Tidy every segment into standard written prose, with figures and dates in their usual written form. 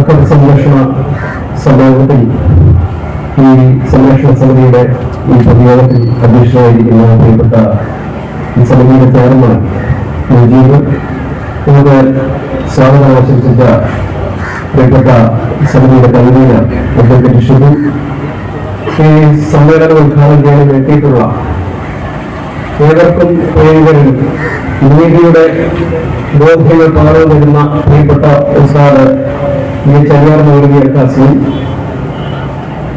Rubber സംരക്ഷണ സമ്മേളനത്തിൽ ഈ സംരക്ഷണ സമിതിയുടെ ഈ പൊതുയോഗത്തിൽ അധ്യക്ഷനായിരിക്കുന്ന പ്രിയപ്പെട്ട ഈ സമിതിയുടെ ചെയർമാൻ മുജീബ്, നമുക്ക് സ്വാഗതം ആശംസിച്ച പ്രിയപ്പെട്ട സമിതിയുടെ കൺവീനർ അഡ്വക്കേറ്റ് ഷിബു, ഈ സമ്മേളനം ഉദ്ഘാടനം ചെയ്യാൻ എത്തിയിട്ടുള്ള ഏവർക്കും പ്രേമികളിൽ നീതിയുടെ ബോധ്യങ്ങൾ പകർന്നു വരുന്ന പ്രിയപ്പെട്ട ഉസ്താദ് ഈ ചെല്ലാർ മൗലവി ഖാസിം,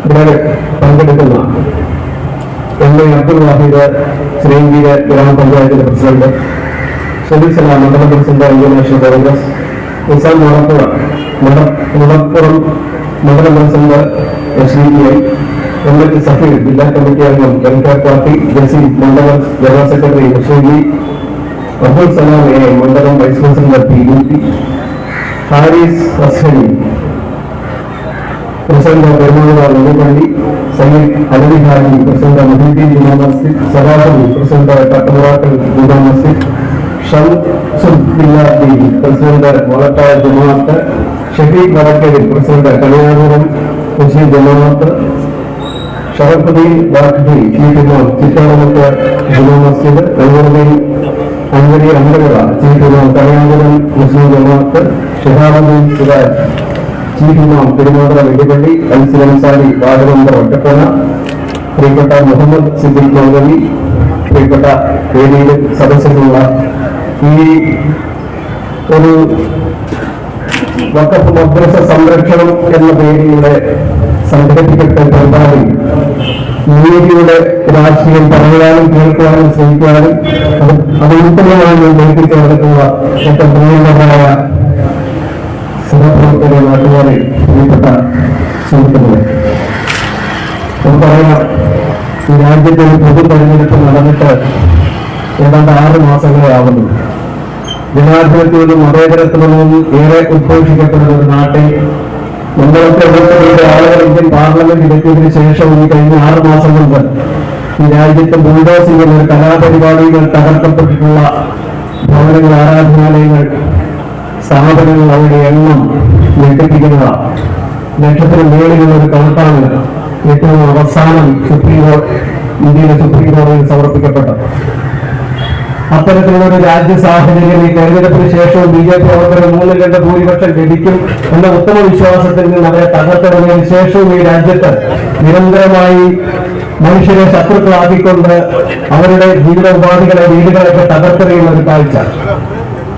ഇവിടെ പങ്കെടുക്കുന്ന എം.എ. അബ്ദുൽ വാഹിദ്, ശ്രീങ്കീര് ഗ്രാമപഞ്ചായത്തിന്റെ പ്രസിഡന്റ്, ഷബീസല മണ്ഡലം president Indian National Congress, Nizam Mudappuram മണ്ഡലം പ്രസിഡന്റ് SDPI, എം.എൽ.എ. സഫീർ ജില്ലാ കമ്മിറ്റി അംഗം എൻകാർ പാർട്ടി, ജസീം മണ്ഡലം general secretary Muslim League, Abdul Salam A മണ്ഡലം vice president PUP, Haris Hassani president Perumal Nellippally, Sayyid Alavi Haji president Muhiyuddeen Juma Masjid, Salahul president Kattumurakkal Juma Masjid, Shamsuddeen president Molattaya Jamaath, Shafeeq Vadakkeri president Kaniyapuram Muslim Jamaath, Sharafuddeen വാഖി ചീഫ് ഇമാം ചിറ്റാളമുക്ക് ജുമാ മസ്ജിദ്, അൻവരി അമ്പലവ ചീഫ് ഇമാം കണിയാപുരം മുസ്ലിം ജമാഅത്ത്, ഷിഹാബുദ്ദീൻ സിറാജ് ചീഫ് ഇമാം പെരുമാതുറ വെടിപ്പള്ളി, അൽസിൽ അൻസാരി വാർഡ് മെമ്പർ ഒറ്റപ്പന, പ്രിയപ്പെട്ട മുഹമ്മദ് സിദ്ദീഖ് മൗലവി, പ്രിയപ്പെട്ട വേദിയിൽ സദസ്സിലുള്ള ഈ ഒരു വഖഫ് മദ്രസ സംരക്ഷണം എന്ന പേരിലൂടെ സംഘടിപ്പിക്കപ്പെട്ട പരിപാടി നീതിയുടെ രാഷ്ട്രീയം പറയാനും കേൾക്കുവാനും ശ്രമിക്കാനും അത് ഉൾപ്പെടെയാണ് കേൾപ്പിച്ചു നടക്കുന്ന ഏറ്റവും പ്രിയങ്കരമായ സഹപ്രവർത്തക നാട്ടുകാരെ, പ്രിയപ്പെട്ട സുഹൃത്തുക്കളെ, നമുക്കറിയാം ഈ രാജ്യത്തെ ഒരു പൊതു തെരഞ്ഞെടുപ്പ് നടന്നിട്ട് ഏതാണ്ട് 6 മാസങ്ങളെ ആവുന്നു. ജനാധിപത്യത്തിലും മതേതരത്വവും ഏറെ ഉദ്ഘോഷിക്കപ്പെടുന്ന ഒരു നാട്ടിൽ നമ്മളൊക്കെ ആളുകൾ ഇന്ത്യൻ പാർലമെന്റ് ഇടയ്ക്കതിന് ശേഷം ഈ കഴിഞ്ഞ 6 മാസം കൊണ്ട് ഈ രാജ്യത്തെ ബുൾഡോസിംഗ് ഒരു കലാപരിപാടികൾ തകർക്കപ്പെട്ടിട്ടുള്ള ഭവനങ്ങൾ, ആരാധനാലയങ്ങൾ, സ്ഥാപനങ്ങൾ, അവരുടെ എണ്ണം ഞെട്ടിപ്പിക്കുന്നതാണ്. ലക്ഷത്തിന് മേളിലുള്ള ഒരു കണക്കാണ് ഏറ്റവും അവസാനം ഇന്ത്യയിലെ സുപ്രീം കോടതിയിൽ സമർപ്പിക്കപ്പെട്ടത്. അത്തരത്തിലുള്ള ഒരു രാജ്യ സാഹചര്യം ഈ തെരഞ്ഞെടുപ്പിന് ശേഷവും BJP പ്രവർത്തകർ 3-2 ഭൂരിപക്ഷം ലഭിക്കും എന്ന ഉത്തമ വിശ്വാസത്തിൽ നിന്ന് അവരെ തകർത്തെറിഞ്ഞതിന് ശേഷവും ഈ രാജ്യത്ത് നിരന്തരമായി മനുഷ്യരെ ശത്രുക്കളാക്കിക്കൊണ്ട് അവരുടെ ജീവിത ഉപാധികളെ, വീടുകളൊക്കെ തകർത്തെറിയുന്ന ഒരു കാഴ്ച.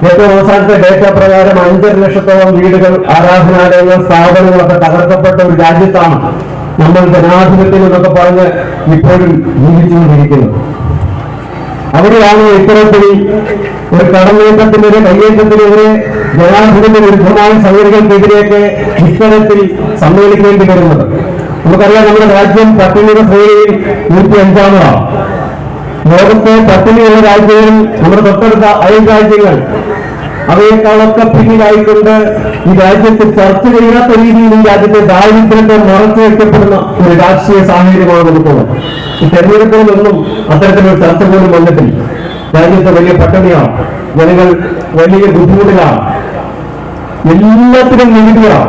ഏറ്റവും അവസാനത്തെ ഡേറ്റ പ്രകാരം 5.5 ലക്ഷത്തോളം വീടുകൾ, ആരാധനാലയങ്ങൾ, സ്ഥാപനങ്ങളൊക്കെ തകർക്കപ്പെട്ട ഒരു രാജ്യത്താണ് നമ്മൾ ജനാധിപത്യം എന്നൊക്കെ പറഞ്ഞ് ഇപ്പോഴും ജീവിച്ചുകൊണ്ടിരിക്കുന്നത്. അവിടെയാണ് ഇത്തരത്തിൽ ഒരു കടന്നേറ്റത്തിനെതിരെ, കയ്യേറ്റത്തിനെതിരെ, ജനാധിപത്യ വിരുദ്ധമായ സംഗതികൾക്കെതിരെയൊക്കെ ഇത്തരത്തിൽ സമ്മേളിക്കേണ്ടി വരുന്നത്. നമുക്കറിയാം, നമ്മുടെ രാജ്യം പട്ടിണിയുടെ ശ്രേണിയിൽ 105-ാമതാണ്. ലോകത്തെ പട്ടിണിയുള്ള രാജ്യങ്ങളിൽ നമ്മുടെ തൊട്ടടുത്ത അയൽ രാജ്യങ്ങൾ അവയെക്കാളൊക്കെ പിന്നിലായിക്കൊണ്ട് ഈ രാജ്യത്ത് ചർച്ച ചെയ്യാത്ത രീതിയിൽ ഈ രാജ്യത്തെ ദാരിദ്ര്യത്തെ മറച്ചു വയ്ക്കപ്പെടുന്ന ഒരു രാഷ്ട്രീയ സാഹചര്യമാണ് നമുക്കുള്ളത്. ഈ തെരഞ്ഞെടുപ്പുകളൊന്നും അത്തരത്തിലൊരു ചർച്ച പോലും വന്നിട്ടില്ല. രാജ്യത്ത് വലിയ പട്ടിണിയാണ്, ജനങ്ങൾ വലിയ ബുദ്ധിമുട്ടിലാണ്, എല്ലാത്തിനും നികുതിയാണ്.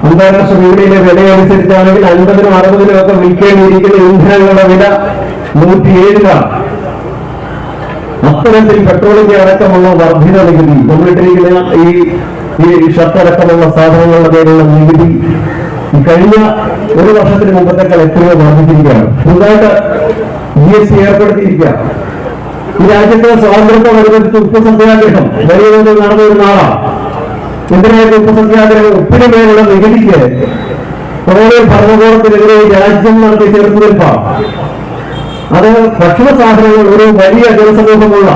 അന്താരാഷ്ട്ര വിപണിയിലെ വിലയനുസരിച്ചാണെങ്കിൽ 50-നും 60-നും ഒക്കെ വിൽക്കേണ്ടിയിരിക്കുന്ന ഇന്ധനങ്ങളുടെ വില 107-ലാണ്. അത്തരത്തിൽ പെട്രോളിന്റെ അടക്കമുള്ള വർദ്ധിത നികുതി, നമ്മളിട്ടിരിക്കുന്ന ഈ ഷർട്ടടക്കമുള്ള സാധനങ്ങളുടെ പേരുള്ള നികുതി കഴിഞ്ഞ 1 വർഷത്തിന് മുമ്പത്തേക്കാൾ എത്രയോ വർദ്ധിച്ചിരിക്കുകയാണ്. പുതുതായിട്ട് GST ഏർപ്പെടുത്തിയിരിക്കുക. ഈ രാജ്യത്തെ സ്വാതന്ത്ര്യത്തെ അനുബന്ധിച്ച് ഉപ്പ് സത്യാഗ്രഹം വലിയ തോതിൽ നടന്ന ഒരു നാളാണ്. എന്തിനായിട്ട് ഉപ്പ് സത്യാഗ്രഹം? ഉപ്പിന് മേലുള്ള നികുതിക്ക് കൊളോണിയൽ ഭരണകൂടത്തിനെതിരെ രാജ്യം നടത്തിയ ചെറുത്തുനിൽപ്പാണ്. അത് ഭക്ഷണ സാധനങ്ങൾ, ഒരു വലിയ ജനസമൂഹമുള്ള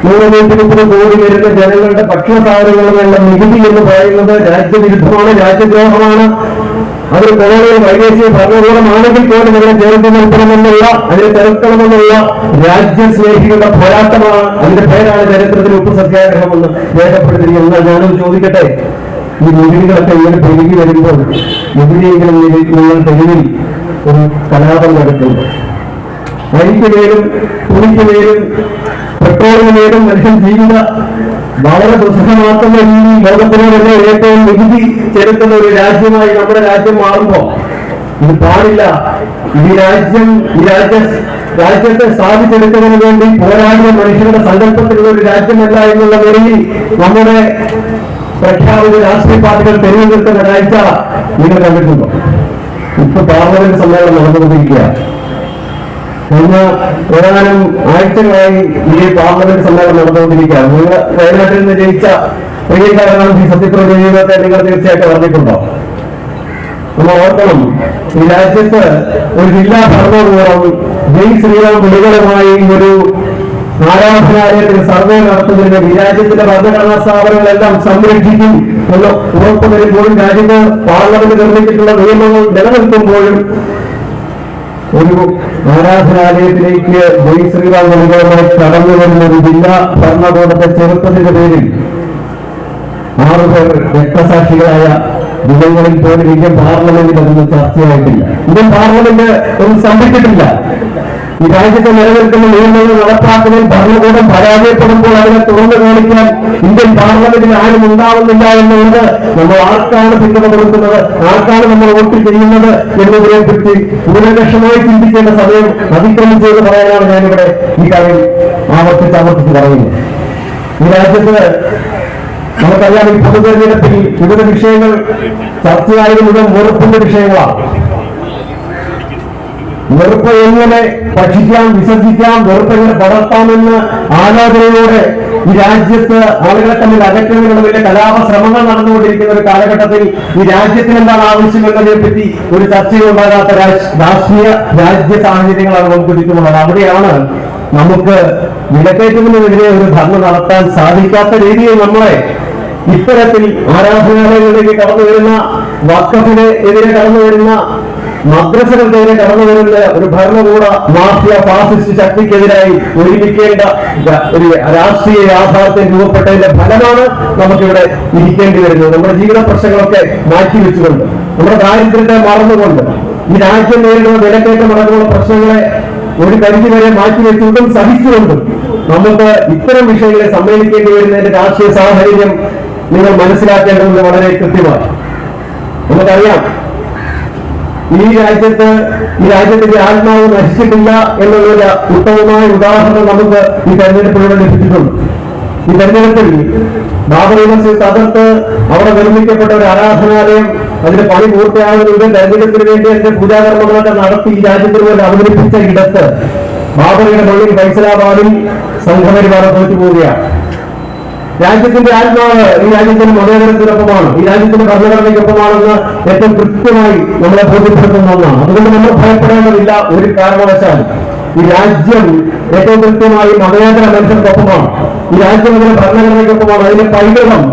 130 കോടി വരുന്ന ജനങ്ങളുടെ ഭക്ഷണ സാധനങ്ങളുള്ള നികുതി എന്ന് പറയുന്നത് രാജ്യവിരുദ്ധമാണ്, രാജ്യദ്രോഹമാണ്. അതൊരു കൊളോണിയൽ വൈദേശിക ഭരണകൂടമാണെങ്കിൽ പോലും അതിനെ ചേർത്ത് നിൽക്കണമെന്നുള്ള, അതിനെ ചെറുക്കണമെന്നുള്ള രാജ്യസ്നേഹികളുടെ പോരാട്ടമാണ്. അതിന്റെ പേരാണ് ചരിത്രത്തിൽ ഉപ്പ് സത്യാഗ്രഹം എന്ന് രേഖപ്പെടുത്തിയിരിക്കുന്നത്. എന്നാൽ ഞാനൊന്ന് ചോദിക്കട്ടെ, ഈ നികുതികളൊക്കെ ഇങ്ങനെ പെരുകി വരുമ്പോൾ എവിടെയെങ്കിലും നിങ്ങൾ തെരുവിൽ ഒരു കലാപം നടക്കുന്നു? വഴിക്ക് മേലും തുണിക്ക് മേലും പെട്രോളിന് മേലും മനുഷ്യൻ ജീവിത വളരെ ദുസ്സഹമാക്കുന്ന ഈ ലോകത്തിലെ തന്നെ ഏറ്റവും നികുതി ചെലുത്തുന്ന ഒരു രാജ്യമായി നമ്മുടെ രാജ്യം മാറുമ്പോ ഇത് പാടില്ല. രാജ്യത്തെ സ്ഥാപിച്ചെടുക്കുന്നതിന് വേണ്ടി പോരാടിയ മനുഷ്യരുടെ സങ്കല്പത്തിലുള്ള ഒരു രാജ്യമല്ല എന്നുള്ള നിലയിൽ നമ്മുടെ പ്രഖ്യാപിത രാഷ്ട്രീയ പാർട്ടികൾ തെരുവ് നിൽക്കുന്ന കാഴ്ച നിങ്ങൾ കണ്ടിട്ടുണ്ടോ? ഇപ്പൊ പാർലമെന്റ് സമ്മേളനം നടന്നുകൊണ്ടിരിക്കുകയാണ്. കഴിഞ്ഞ ഏതാനും ആഴ്ചകളായി ഈ പാർലമെന്റ് സമ്മേളനം നടന്നുകൊണ്ടിരിക്കുകയാണ്. നിങ്ങൾ വയനാട്ടിൽ നിന്ന് ജയിച്ച പ്രിയങ്ക ഗാന്ധി സത്യപ്രതിജ്ഞ ജീവിതത്തെ നിങ്ങൾ തീർച്ചയായിട്ടും അറിഞ്ഞിട്ടുണ്ടോ? നമ്മൾ ഓർക്കണം, ഈ രാജ്യത്ത് ഒരു ജില്ലാ ഭരണകൂടം ജയ് ശ്രീറാം വിളികളുമായി ഒരു ആരാധനാലയത്തിൽ സർവേ നടത്തുന്നതിന് ഈ രാജ്യത്തിന്റെ ഭരണഘടനാ സ്ഥാപനങ്ങളെല്ലാം സംരക്ഷിക്കും എന്ന് ഉറപ്പു വരുമ്പോഴും രാജ്യത്ത് പാർലമെന്റ് നിർമ്മിച്ചിട്ടുള്ള നിയമങ്ങൾ നിലനിൽക്കുമ്പോഴും ഒരു ആരാധനാലയത്തിലേക്ക് ജയ് ശ്രീറാം വിളികളുമായി കടന്നു വരുന്ന ഒരു ജില്ലാ ഭരണകൂടത്തെ ചെറുപ്പത്തിന്റെ പേരിൽ 6 പേർ രക്തസാക്ഷികളായ ദിനങ്ങളിൽ പോലും ഇന്ത്യൻ പാർലമെന്റിൽ അതൊന്നും ചർച്ചയായിട്ടില്ല. ഇന്ത്യൻ പാർലമെന്റ് ഒന്നും സംഭവിച്ചിട്ടില്ല. ഈ രാജ്യത്ത് നിലനിൽക്കുന്ന നിയമങ്ങൾ നടപ്പാക്കുന്നതിൽ ഭരണകൂടം പരാജയപ്പെടുമ്പോൾ അതിനെ തുറന്നു കാണിക്കാൻ ഇന്ത്യൻ പാർലമെന്റിൽ ആരും ഉണ്ടാവുന്നില്ല എന്നുള്ളത് നമ്മൾ ആർക്കാണ് പിന്തുണ കൊടുക്കുന്നത്, ആർക്കാണ് നമ്മൾ വോട്ട് ചെയ്യുന്നത് എന്നതിനെ പറ്റി പൂർണ്ണലക്ഷമായി ചിന്തിക്കേണ്ട സമയം അതിക്രമിച്ചെന്ന് പറയാനാണ് ഞാനിവിടെ ഈ കാര്യം ആവർത്തിച്ച് പറയുന്നത്. ഈ രാജ്യത്ത് നമുക്കറിയാം, ഈ പൊതുതെരഞ്ഞെടുപ്പിൽ വിവിധ വിഷയങ്ങൾ ചർച്ചയായത് മുഴുവൻ വെറുപ്പിന്റെ വിഷയങ്ങളാണ്. വെറുപ്പ് എങ്ങനെ ഭക്ഷിക്കാം, വിസർജിക്കാം, വെറുപ്പെങ്ങനെ പടർത്താമെന്ന് ആലോചനയോടെ ഈ രാജ്യത്ത് ആളുകളെ തമ്മിൽ അകറ്റുന്നതിനുള്ള വലിയ കലാപ ശ്രമങ്ങൾ നടന്നുകൊണ്ടിരിക്കുന്ന ഒരു കാലഘട്ടത്തിൽ ഈ രാജ്യത്തിന് എന്താണ് ആവശ്യമെന്നതിനെ പറ്റി ഒരു ചർച്ചയുണ്ടാകാത്ത രാഷ്ട്രീയ രാജ്യ സാഹചര്യങ്ങളാണ് നമുക്ക് ചുറ്റുമുള്ളത്. അവിടെയാണ് നമുക്ക് വിലക്കയറ്റുന്നതിനെതിരെ ഒരു ധർമ്മ നടത്താൻ സാധിക്കാത്ത രീതിയിൽ നമ്മളെ ഇത്തരത്തിൽ ആരാധനാലയങ്ങളിലേക്ക് കടന്നു വരുന്ന, വഖഫിനെതിരെ കടന്നു വരുന്ന, മദ്രസകൾക്കെതിരെ കടന്നു വരുന്ന ഒരു ഭരണകൂട മാഫിയ ഫാസിസ്റ്റ് ശക്തിക്കെതിരായി ഒരുമിക്കേണ്ട ഒരു രാഷ്ട്രീയ യാഥാർത്ഥ്യം രൂപപ്പെട്ടതിന്റെ ഫലമാണ് നമുക്കിവിടെ ഇരിക്കേണ്ടി വരുന്നത്. നമ്മുടെ ജീവിത പ്രശ്നങ്ങളൊക്കെ മാറ്റിവെച്ചുകൊണ്ട്, നമ്മുടെ ദാരിദ്ര്യത്തെ മറന്നുകൊണ്ട്, ഈ രാജ്യം നേരിടുന്ന വിലക്കയറ്റം അടക്കമുള്ള പ്രശ്നങ്ങളെ ഒരു പരിധിവരെ മാറ്റിവെച്ചുകൊണ്ടും സഹിച്ചുകൊണ്ടും നമുക്ക് ഇത്തരം വിഷയങ്ങളെ സമ്മേളിക്കേണ്ടി വരുന്നതിന്റെ രാഷ്ട്രീയ സാഹചര്യം നിങ്ങൾ മനസ്സിലാക്കേണ്ടത് വളരെ കൃത്യമാണ്. നമുക്കറിയാം, ഈ രാജ്യത്തിന്റെ ആത്മാവ് നശിച്ചിട്ടില്ല എന്നുള്ളൊരു ഉത്തമമായ ഉദാഹരണം നമുക്ക് ഈ തെരഞ്ഞെടുപ്പിലൂടെ ലഭിച്ചിട്ടുണ്ട്. ഈ തെരഞ്ഞെടുപ്പിൽ ബാബറി മസ്ജിദ് തകർത്ത് അവിടെ നിർമ്മിക്കപ്പെട്ട ഒരു ആരാധനാലയം അതിന്റെ പണി പൂർത്തിയാകുന്നതിന് തെരഞ്ഞെടുപ്പിന് വേണ്ടി അതിന്റെ പൂജാകർമ്മങ്ങളൊക്കെ നടത്തി ഈ രാജ്യത്തിന് വേണ്ടി അവതരിപ്പിച്ച ഇടത്ത് ബാബറിയുടെ പള്ളിയിൽ ഫൈസലാബാദിൽ സംഘപരിവാർ തോറ്റുപോവുകയാണ്. രാജ്യത്തിന്റെ ആത്മാവ് ഈ രാജ്യത്തിന്റെ മതേതരത്തിനൊപ്പമാണ്, ഈ രാജ്യത്തിന്റെ ഭരണഘടനയ്ക്കൊപ്പമാണെന്ന് ഏറ്റവും കൃത്യമായി നമ്മളെ ബോധ്യപ്പെടുത്തുന്ന ഒന്നാണ്. അതുകൊണ്ട് നമ്മൾ ഭയപ്പെടേണ്ടതില്ല ഒരു കാരണവശാലും. ഈ രാജ്യം ഏറ്റവും കൃത്യമായി മതേതര മനുഷ്യർക്കൊപ്പമാണ്, ഈ രാജ്യം അതിന്റെ ഭരണഘടനയ്ക്കൊപ്പമാണ്. അതിന്റെ പൈതൃകം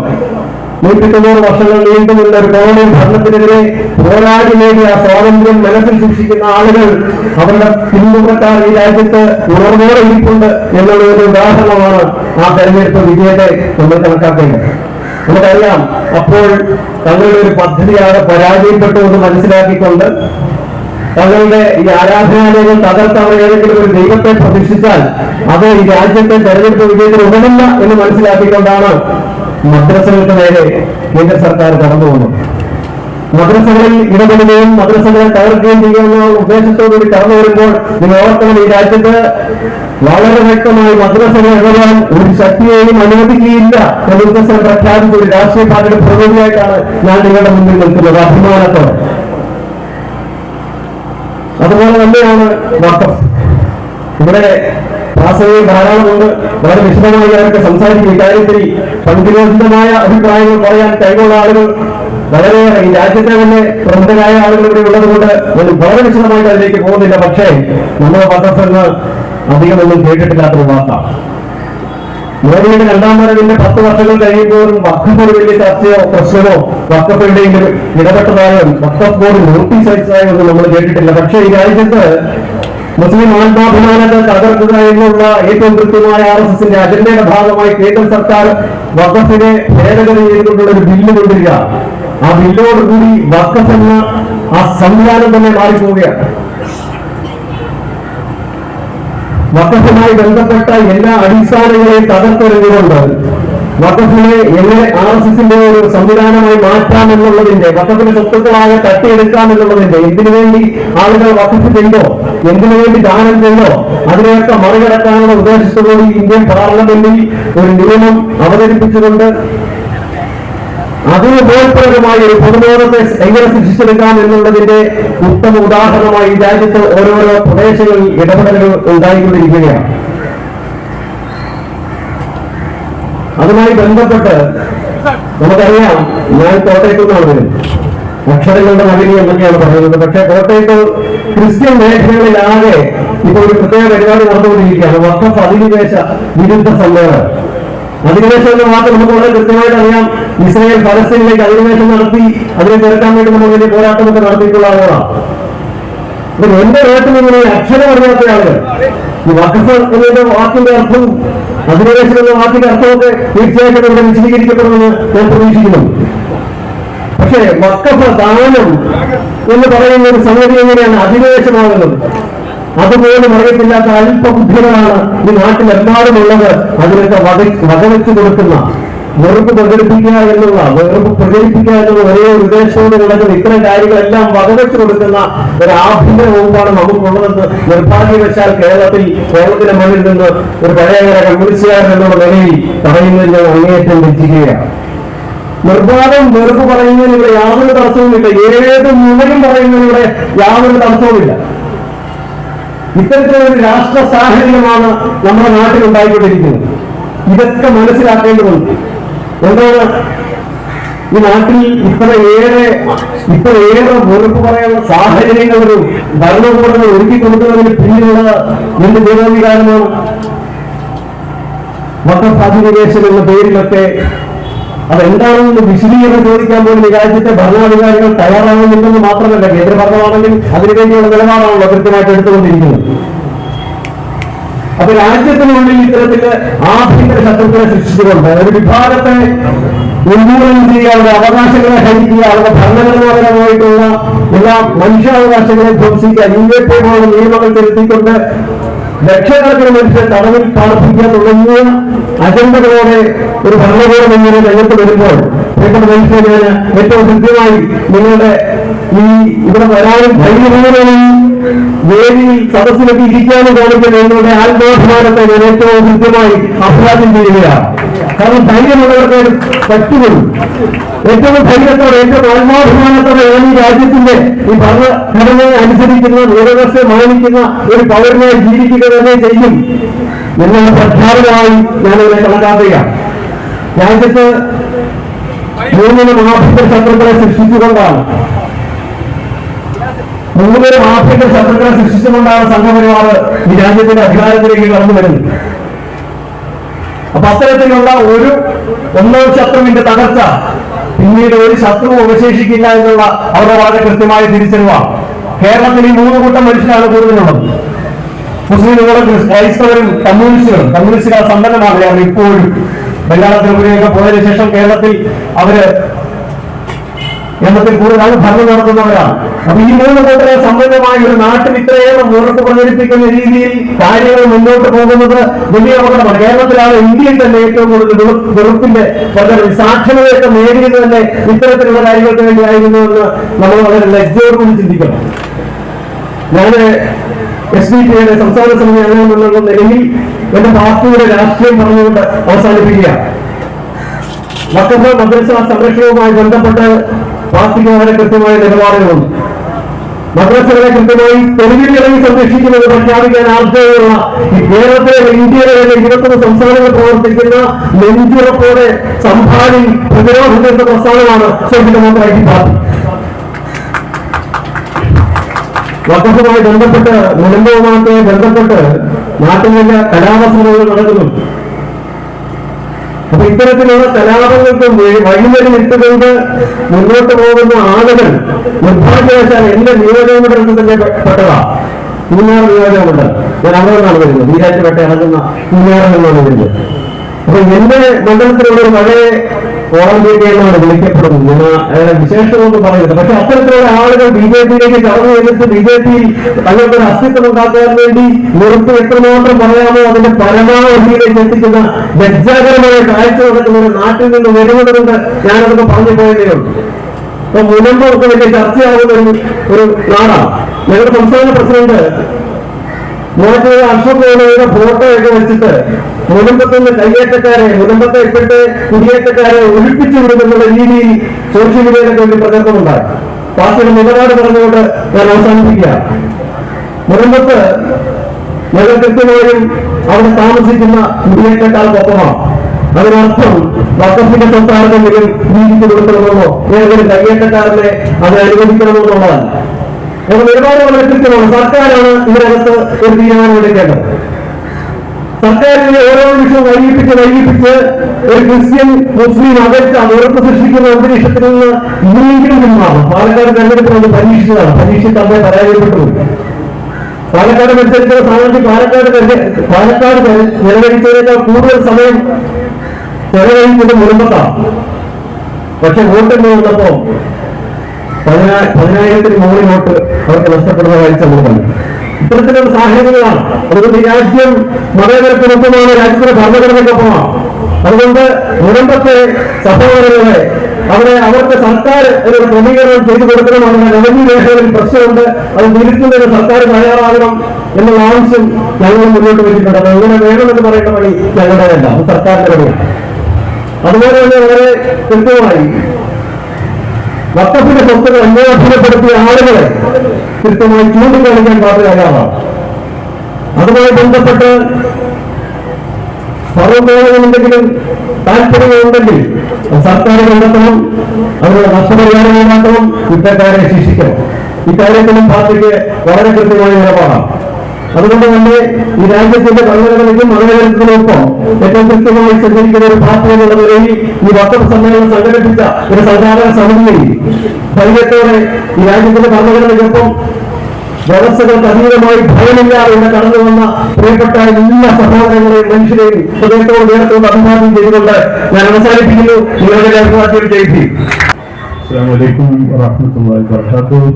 190 വർഷങ്ങൾ നീണ്ടുനിന്ന ഒരു കോളനി ഭരണത്തിനെതിരെ പോരാടി നേടിയ സ്വാതന്ത്ര്യം മനസ്സിൽ സൂക്ഷിക്കുന്ന ആളുകൾ, അവരുടെ പിന്തുണക്കാർ ഈ രാജ്യത്ത് ഉണർവോടെ ഇരിപ്പുണ്ട് എന്നുള്ള ഒരു ഉദാഹരണമാണ് ആ തെരഞ്ഞെടുപ്പ് വിജയത്തെ നമ്മൾ കണക്കാക്കേണ്ടത്. നമുക്കറിയാം, അപ്പോൾ തങ്ങളുടെ ഒരു പദ്ധതിയാകെ പരാജയപ്പെട്ടു എന്ന് മനസ്സിലാക്കിക്കൊണ്ട് തങ്ങളുടെ ഈ ആരാധനാലയങ്ങൾ തകർത്ത് അവർ ഏതെങ്കിലും ഒരു ദൈവത്തെ പ്രതിഷ്ഠിച്ചാൽ അത് ഈ രാജ്യത്തെ തെരഞ്ഞെടുപ്പ് വിജയത്തിന് ഉടനില്ല എന്ന് മനസ്സിലാക്കിക്കൊണ്ടാണ് മദ്രസകൾക്ക് നേരെ കേന്ദ്ര സർക്കാർ കടന്നു വന്നു. മദ്രസകളിൽ ഇടപെടുകയും മദ്രസകളെ തകർക്കുകയും ചെയ്യുന്ന ഉദ്ദേശത്തോടുകൂടി കടന്നു വരുമ്പോൾ നിങ്ങൾ ഓർക്കണം, ഈ രാജ്യത്ത് വളരെ വ്യക്തമായി മദ്രസകൾ ഇടപെടാൻ ഒരു ശക്തിയെയും അനുവദിക്കുകയില്ല എന്ന് ഉദ്ദേശം പ്രഖ്യാപിച്ച ഒരു രാഷ്ട്രീയ പാർട്ടിയുടെ പ്രതിനിധിയായിട്ടാണ് ഞാൻ നിങ്ങളുടെ മുന്നിൽ നിൽക്കുന്നത്, അഭിമാനത്തോടെ. അതുപോലെ തന്നെയാണ് വഖഫ്. ഇവിടെ പ്രാസംഗികൾ ധാരാളമുണ്ട്, വളരെ വിശദമായി അവർക്ക് സംസാരിക്കും. ഇക്കാര്യത്തിൽ പണ്ഡിതോചിതമായ അഭിപ്രായങ്ങൾ പറയാൻ കഴിവുള്ള ആളുകൾ വളരെയേറെ ഈ രാജ്യത്തെ തന്നെ പ്രമുഖരായ ആളുകൾ ഇവിടെ ഉള്ളത് കൊണ്ട് ഞാൻ വളരെ വിശദമായിട്ട് അതിലേക്ക് പോകുന്നില്ല. പക്ഷേ നമ്മുടെ വഖഫ് എന്ന് അധികമൊന്നും കേട്ടിട്ടില്ലാത്തൊരു വാർത്തയാണ്. മോദിയുടെ 2ാം വരവിന്റെ 10 വർഷങ്ങൾ കഴിയുമ്പോഴും വഖഫ് ഒരു വലിയ ചർച്ചയോ പ്രശ്നമോ വഖഫ് എവിടെയെങ്കിലും ഇടപെട്ടതായോ വഖഫ് ബോർഡ് നോട്ടീസ് അയച്ചതായോ ഒന്നും നമ്മൾ കേട്ടിട്ടില്ല. പക്ഷേ ഈ രാജ്യത്ത് മുസ്ലിം ആത്മാഭിമാനത്തെ തകർക്കുക എന്നുള്ള ഏറ്റവും കൃത്യമായ RSSന്റെ അജണ്ടയുടെ ഭാഗമായി കേന്ദ്ര സർക്കാർ വഖഫിനെ ഭേദഗതി ചെയ്തുകൊണ്ടുള്ള ഒരു ബില്ല് കൊണ്ടുവരിക. ആ ബില്ലോടുകൂടി വഖഫ് എന്ന ആ സംവിധാനം തന്നെ മാറിപ്പോവുകയാണ്. വഖഫുമായി ബന്ധപ്പെട്ട എല്ലാ അടിസ്ഥാനങ്ങളെയും തകർത്തെറിഞ്ഞുകൊണ്ട് വഖഫിനെ എങ്ങനെ RSSന്റെ ഒരു സംവിധാനമായി മാറ്റാമെന്നുള്ളതിന്റെ, വഖഫിന്റെ സ്വത്തുക്കളാകെ തട്ടിയെടുക്കാമെന്നുള്ളതിന്റെ, എന്തിനു വേണ്ടി ആളുകൾ വഖഫ് ചെയ്തോ, എന്തിനു വേണ്ടി ദാനം ചെയ്തോ, അതിനെയൊക്കെ മറികടക്കാനുള്ള ഉദ്ദേശത്തോടുകൂടി ഇന്ത്യൻ പാർലമെന്റിൽ ഒരു നിയമം അവതരിപ്പിച്ചുകൊണ്ട് അതിന് ബോധപ്രദമായ ഒരു പൊതുബോധത്തെ എങ്ങനെ സൃഷ്ടിച്ചെടുക്കാം എന്നുള്ളതിന്റെ ഉത്തമ ഉദാഹരണമായി ഈ രാജ്യത്ത് ഓരോരോ പ്രദേശങ്ങളിൽ ഇടപെടലുകൾ ഉണ്ടായിക്കൊണ്ടിരിക്കുകയാണ്. അതുമായി ബന്ധപ്പെട്ട് നമുക്കറിയാം, ഞാൻ കോട്ടയത്തു നിന്നാണ് വരുന്നത്. അക്ഷരങ്ങളുടെ നഗരി എന്നൊക്കെയാണ് പറയുന്നത്. പക്ഷേ കോട്ടയത്ത് ക്രിസ്ത്യൻ മേഖലകളിലാകെ ഇപ്പോൾ ഒരു പ്രത്യേക പരിപാടി നടന്നുകൊണ്ടിരിക്കുകയാണ്. വഖഫ് അധിനിവേശ വിരുദ്ധ സമ്മേളനം. അധിനിവേശം എന്ന് മാത്രം നമുക്ക് വളരെ കൃത്യമായിട്ട് അറിയാം. ഇസ്രായേൽ ഫലസ്തീനിലേക്ക് അധിനിവേശം നടത്തി അതിനെ ചെറുക്കാൻ വേണ്ടി നമ്മൾ വലിയ പോരാട്ടമൊക്കെ നടത്തിയിട്ടുള്ള ആളുകളാണ്. എന്റെ നാട്ടിൽ ഇങ്ങനെ അക്ഷരം അറിയാത്ത ആളുകൾ ഈ വഖഫ് എന്നതിന്റെ വാക്കിന്റെ അർത്ഥവും അധിനിവേശം എന്ന വാക്കിന്റെ അർത്ഥമൊക്കെ തീർച്ചയായിട്ടും ഇവിടെ വിശദീകരിക്കപ്പെടുമെന്ന് ഞാൻ പ്രതീക്ഷിക്കുന്നു. പക്ഷേ വഖഫ് ദാനം എന്ന് പറയുന്ന ഒരു സംഗതി എങ്ങനെയാണ് അധിനിവേശമാകുന്നത്? അതുപോലും അറിയത്തില്ലാത്ത അല്പബുദ്ധികളാണ് ഈ നാട്ടിലെമ്പാടും ഉള്ളത്. അതിനൊക്കെ വകവെച്ചു കൊടുക്കുന്ന, വെറുപ്പ് പ്രചരിപ്പിക്കുക എന്നുള്ള ഒരേ ഉദ്ദേശത്തോട് നടക്കുന്ന ഇത്തരം കാര്യങ്ങളെല്ലാം വകവെച്ചു കൊടുക്കുന്ന ഒരു ആഭ്യന്തര വകുപ്പാണ് നമുക്കുള്ളതെന്ന് നിർഭാഗ്യവശാൽ കേരളത്തിലെ മണ്ണിൽ നിന്ന് ഒരു പഴയകാല കമ്മ്യൂണിസ്റ്റുകാരൻ എന്നുള്ള നിലയിൽ പറയുന്നതിൽ അങ്ങേയറ്റം വെച്ചിരിക്കുകയാണ്. നിർബാധം വെറുപ്പ് പറയുന്നതിന് ഇവിടെ യാതൊരു തടസ്സവുമില്ല. ഏത് നുണയും പറയുന്നതിലൂടെ യാതൊരു തടസ്സവുമില്ല. ഇത്തരത്തിലൊരു രാഷ്ട്ര സാഹചര്യമാണ് നമ്മുടെ നാട്ടിൽ ഉണ്ടായിക്കൊണ്ടിരിക്കുന്നത്. ഇതൊക്കെ മനസ്സിലാക്കേണ്ടതുണ്ട്. എന്താണ് ഈ നാട്ടിൽ ഇത്രയേറെ വെറുപ്പ് പറയാനുള്ള സാഹചര്യങ്ങൾ ഒരു ഭരണകൂടങ്ങൾ ഒരുക്കി കൊടുക്കുന്നതിന് പിന്നിലുള്ള എന്ത് ദൈവവികാരമാണ്? വഖഫ് അധിനിവേശം എന്ന പേരിലൊക്കെ അതെന്താണെന്ന് വിശദീകരണം ചോദിക്കാൻ പോലും ഈ രാജ്യത്തെ ഭരണാധികാരികൾ തയ്യാറാകുന്നില്ലെന്ന് മാത്രമല്ല, കേന്ദ്ര ഭരണമാണെങ്കിൽ അതിനുവേണ്ടിയുള്ള നിലപാടാണല്ലോ കൃത്യമായിട്ട് എടുത്തുകൊണ്ടിരിക്കുന്നത്. അപ്പൊ രാജ്യത്തിനുള്ളിൽ ഇത്തരത്തില് ആഭ്യന്തര ശത്രുക്കളെ സൃഷ്ടിച്ചുകൊണ്ട് ഒരു വിഭാഗത്തെ ഉന്മൂലനം ചെയ്യുക, അവരുടെ അവകാശങ്ങളെ ഹരിക്കുക, അവരുടെ ഭരണഘടനാപരമായിട്ടുള്ള എല്ലാ മനുഷ്യാവകാശങ്ങളെ ധ്വംസിക്കുക, UAP പോലുള്ള നിയമങ്ങൾ തിരുത്തിക്കൊണ്ട് ലക്ഷക്കണക്കിന് മനുഷ്യരെ തടവിൽ പാർപ്പിക്കുക തുടങ്ങിയ അജണ്ടകളോടെ ഒരു ഭരണകൂടം ഇങ്ങനെ രംഗത്ത് വരുമ്പോൾ പ്രിയപ്പെട്ട മനുഷ്യരെ ഞാൻ ഏറ്റവും കൃത്യമായി നിങ്ങളുടെ ഇവിടെ വരാനും ധൈര്യപൂർവ്വം വേദിയിൽ സദസ്സിലൊക്കെ ഇരിക്കാനും കാണിക്കുന്ന നിങ്ങളുടെ ആത്മാഭിമാനത്തെ ഞാൻ ഏറ്റവും കൃത്യമായി അഭിവാദ്യം ചെയ്യുകയാണ്. കാരണം ധൈര്യമുള്ളവർക്ക് പറ്റുകയും ഏറ്റവും ധൈര്യത്തോടെ ഏറ്റവും ആത്മാഭിമാനത്തോടെ ഞാൻ ഈ രാജ്യത്തിന്റെ ഈ ഭരണഘടനയെ അനുസരിക്കുന്ന, നിയമവ്യവസ്ഥയെ മാനിക്കുന്ന ഒരു പൗരനായി ജീവിക്കുക തന്നെ ചെയ്യും എന്നുള്ള പ്രഖ്യാപനമായി ഞാനിവിടെ കണക്കാക്കുകയാണ്. രാജ്യത്ത് മൂന്നിനും ആഭ്യന്തര ശത്രുക്കളെ സൃഷ്ടിച്ചുകൊണ്ടാണ് സംഘപരിവാർ ഈ രാജ്യത്തിന്റെ അധികാരത്തിലേക്ക് കടന്നു വരുന്നത്. അപ്പൊ അത്തരത്തിലുള്ള ഒന്നാം ശത്രുവിന്റെ തകർച്ച പിന്നീട് ഒരു ശത്രുവും അവശേഷിക്കില്ല എന്നുള്ള അവരുടെ വളരെ കൃത്യമായ തിരിച്ചറിവാണ്. കേരളത്തിൽ ഈ 3 കൂട്ടം മനുഷ്യരാണ് കൂടുതലുള്ളത്. മുസ്ലിമുകളും ക്രൈസ്തവരും കമ്മ്യൂണിസ്റ്റുകൾ സമ്പന്നമാണ്. അവർ ഇപ്പോഴും ബംഗാൾ ത്രിപുരയൊക്കെ പോയതിനു ശേഷം കേരളത്തിൽ എണ്ണത്തിൽ കൂടുതൽ ഭരണം നടത്തുന്നവരാണ്. അപ്പൊ ഈ 3 കൂട്ടരെ സമ്പന്നമായ ഒരു നാട്ടിൽ ഇത്രയേറെ മുറത്ത് പ്രചരിപ്പിക്കുന്ന രീതിയിൽ കാര്യങ്ങൾ മുന്നോട്ട് പോകുന്നത് വലിയ അപകടമാണ്. കേരളത്തിലാണ് ഇന്ത്യയിൽ തന്നെ ഏറ്റവും കൂടുതൽ വെറുപ്പിന്റെ സാക്ഷരതയൊക്കെ നേടിയത് തന്നെ ഇത്തരത്തിലുള്ള കാര്യങ്ങൾക്ക് വേണ്ടിയായിരുന്നു എന്ന് നമ്മൾ വളരെ ലജ്ജയോടുകൂടി ചിന്തിക്കണം. ഞാൻ SDPയുടെ സംസ്ഥാന സമിതി അംഗം എന്നുള്ള നിലയിൽ എന്റെ പാർട്ടിയുടെ രാഷ്ട്രീയം പറഞ്ഞുകൊണ്ട് അവസാനിപ്പിക്കുക. വഖഫ് മദ്രസ സംരക്ഷണവുമായി ബന്ധപ്പെട്ട് പാർട്ടിക്ക് വളരെ കൃത്യമായ നിലപാടുകളുണ്ട്. മദ്രസകളെ കൃത്യമായി തെരുവിലിറങ്ങി സംരക്ഷിക്കുന്നത് പ്രഖ്യാപിക്കാൻ ആവശ്യമുള്ള കേരളത്തിലെ ഇന്ത്യയിലെ 21 സംസ്ഥാനങ്ങൾ പ്രവർത്തിക്കുന്ന നെഞ്ചുറപ്പോടെ സംഭാവന പ്രതിരോധത്തിന്റെ പ്രസ്ഥാനമാണ് സ്വന്തമായി പാർട്ടി. വഖഫുമായി ബന്ധപ്പെട്ട് നിലമ്പൂരുമായി ബന്ധപ്പെട്ട് നാട്ടിലെ കലാപശ്രമങ്ങൾ നടക്കുന്നു. അപ്പൊ ഇത്തരത്തിലുള്ള കലാപങ്ങൾക്ക് വഴിമതി ഇട്ടുകൊണ്ട് മുന്നോട്ട് പോകുന്ന ആളുകൾ നിർഭാഗ്യവശാൽ എന്റെ നിയോജകമണ്ഡലത്തിൽ തന്നെ പെട്ടതാ. പൂഞ്ഞാർ നിയോജകമുണ്ട്. ഞാൻ അവിടെ നിന്നാണ് വരുന്നത്. ഈരാറ്റുപേട്ട ഇറങ്ങുന്ന പൂഞ്ഞാറിൽ നിന്നാണ് വരുന്നത്. അപ്പൊ എന്റെ മണ്ഡലത്തിലുള്ള ഒരു പഴയ കോളംബിയ എന്നാണ് വിളിക്കപ്പെടുന്നത്. ഞാൻ വിശേഷമൊന്നും പറയുന്നത്. പക്ഷെ അത്തരത്തിലുള്ള ആളുകൾ ബി ജെ പിയിലേക്ക് കടന്നു ചെന്നിട്ട് ബി ജെ പിയിൽ തങ്ങൾക്കൊരു അസ്തിത്വം ഉണ്ടാക്കാൻ വേണ്ടി നിർത്തി എത്രമാത്രം പറയാമോ അതിന്റെ പരമാവധിയിലേക്ക് എത്തിക്കുന്ന ലജ്ജാകരമായ കാഴ്ച നടക്കുന്ന നാട്ടിൽ നിന്ന് വരുന്നതുകൊണ്ട് ഞാനതൊക്കെ പറഞ്ഞു പോയതേ ഉള്ളൂ. അപ്പൊ മുനമ്പൊക്കെ വലിയ ചർച്ചയാകുന്ന ഒരു നാടാണ്. ഞങ്ങളുടെ സംസ്ഥാന പ്രസിഡന്റ് മൂവാറ്റുപുഴ അശോക് ഗെഹ്ലോയുടെ ഫോട്ടോയൊക്കെ വെച്ചിട്ട് മുനമ്പത്തുനിന്ന് കയ്യേറ്റക്കാരെ, മുനമ്പത്തെ ഇപ്പോഴത്തെ കുടിയേറ്റക്കാരെ ഒഴിപ്പിച്ചു വിടുന്നുള്ള രീതിയിൽ സോഷ്യൽ മീഡിയയിലൊക്കെ വേണ്ടി പ്രചരണമുണ്ടായി. പാർട്ടിയുടെ നിലപാട് പറഞ്ഞുകൊണ്ട് ഞാൻ അവസാനിപ്പിക്കുക. മുനമ്പത്ത് ഞങ്ങൾ കൃത്യമായും അവിടെ താമസിക്കുന്ന കുടിയേറ്റക്കാർക്കൊപ്പമാണ്. അതിനർത്ഥം വഖഫിന്റെ സ്വത്താർക്കെങ്കിലും നീതിക്ക് കൊടുക്കണമെന്നോ ഏതെങ്കിലും കയ്യേറ്റക്കാരനെ അത് അനുവദിക്കണമെന്നുള്ളതല്ല. ഞങ്ങൾ നിലപാട് വളരെ കൃത്യമാണ്. സർക്കാരാണ് ഇതിനകത്ത് ഒരു തീരുമാനം എടുക്കേണ്ടത്. സർക്കാരിന്റെ ഓരോ നിമിഷവും വൈകിപ്പിച്ച് ഒരു ക്രിസ്ത്യൻ മുസ്ലിം അകറ്റ ഉറപ്പ് സൃഷ്ടിക്കുന്ന അന്തരീക്ഷത്തിൽ നിന്ന് ഇനിയെങ്കിലും പിന്മാറും. പാലക്കാട് തെരഞ്ഞെടുപ്പ് നമ്മൾ പരീക്ഷിച്ചതാണ്. പരീക്ഷിച്ച് തന്നെ പരാജയപ്പെട്ടു. പാലക്കാട് മത്സരിക്കുന്ന സ്ഥാനാർത്ഥി പാലക്കാട് ചെലവഴിച്ചതിനേക്കാൾ കൂടുതൽ സമയം ചെലവഴിച്ചത് മുൻപത്താണ്. പക്ഷെ വോട്ടെണ്ണി വന്നപ്പോ 10,000-ന് മുകളിൽ വോട്ട് അവർക്ക് നഷ്ടപ്പെടുന്ന കാഴ്ച നമ്മൾ ഇത്തരത്തിലുള്ള സാഹചര്യങ്ങളാണ്. അതുകൊണ്ട് ഈ രാജ്യം മതേതരത്തിനൊപ്പമാണ്, രാജ്യത്തിന്റെ ഭരണഘടനയ്ക്കൊപ്പമാണ്. അതുകൊണ്ട് മുൻപത്തെ സഹോദരങ്ങളെ അവർക്ക് സർക്കാർ ഒരു ക്രമീകരണം ചെയ്തു കൊടുക്കണം. അവരുടെ റവന്യൂ രേഖകളിൽ പ്രശ്നമുണ്ട്, അത് തിരുത്തുന്നതിന് സർക്കാർ തയ്യാറാകണം എന്നുള്ള ആവശ്യം ഞങ്ങൾ മുന്നോട്ട് വെച്ചിട്ടുണ്ട്. അത് എങ്ങനെ വേണമെന്ന് പറയേണ്ട പണി ഞങ്ങളുടെയല്ല, അത് സർക്കാരിന്റെ പണിയാണ്. അതുപോലെ തന്നെ വളരെ കൃത്യമായി വഖഫിന്റെ സ്വത്തുകൾ അന്വേഷണപ്പെടുത്തിയ ആളുകളെ കൃത്യമായി ചൂണ്ടിക്കാണിക്കാൻ പാർട്ടി തയ്യാറാണ്. അതുമായി ബന്ധപ്പെട്ട് സർവ്വമേഖലയിലെന്തെങ്കിലും താല്പര്യമുണ്ടെങ്കിൽ സർക്കാർ കണ്ടെത്തണം, അതിനുള്ള നഷ്ടപരിഹാരം ഉണ്ടാക്കണം, കുറ്റക്കാരെ ശിക്ഷിക്കണം. ഇക്കാര്യത്തിലും പാർട്ടിക്ക് വളരെ കൃത്യമായ നിലപാടാണ്. അതുകൊണ്ട് തന്നെ ഈ രാജ്യത്തിന്റെ ഭരണഘടനയ്ക്കും മതേതരത്തിനൊപ്പം ഏറ്റവും കൃത്യമായി സഞ്ചരിക്കുന്ന ഒരു പാർട്ടി എന്നുള്ള നിലയിൽ ഈ വഖഫ് സമ്മേളനം സംഘടിപ്പിച്ച ഒരു സംഘാടക സമിതിയിൽ ധൈര്യത്തോടെ ഈ രാജ്യത്തിന്റെ ഭരണഘടനയ്ക്കൊപ്പം വ്യവസ്ഥകൾക്ക് അതീതമായി ഭയമില്ലാതെ ഇവിടെ കടന്നു വന്ന പ്രിയപ്പെട്ട എല്ലാ സഹോദരങ്ങളെയും മനുഷ്യരെയും ഹൃദയത്തോട് നേരത്തോട് അഭിവാദ്യം ചെയ്തുകൊണ്ട് ഞാൻ അവസാനിപ്പിക്കുന്നു. നിങ്ങളുടെ അഭിവാദ്യം ചെയ്തു. അസ്സലാമു അലൈക്കും വറഹ്മത്തുള്ളാഹി വബറകാതുഹു.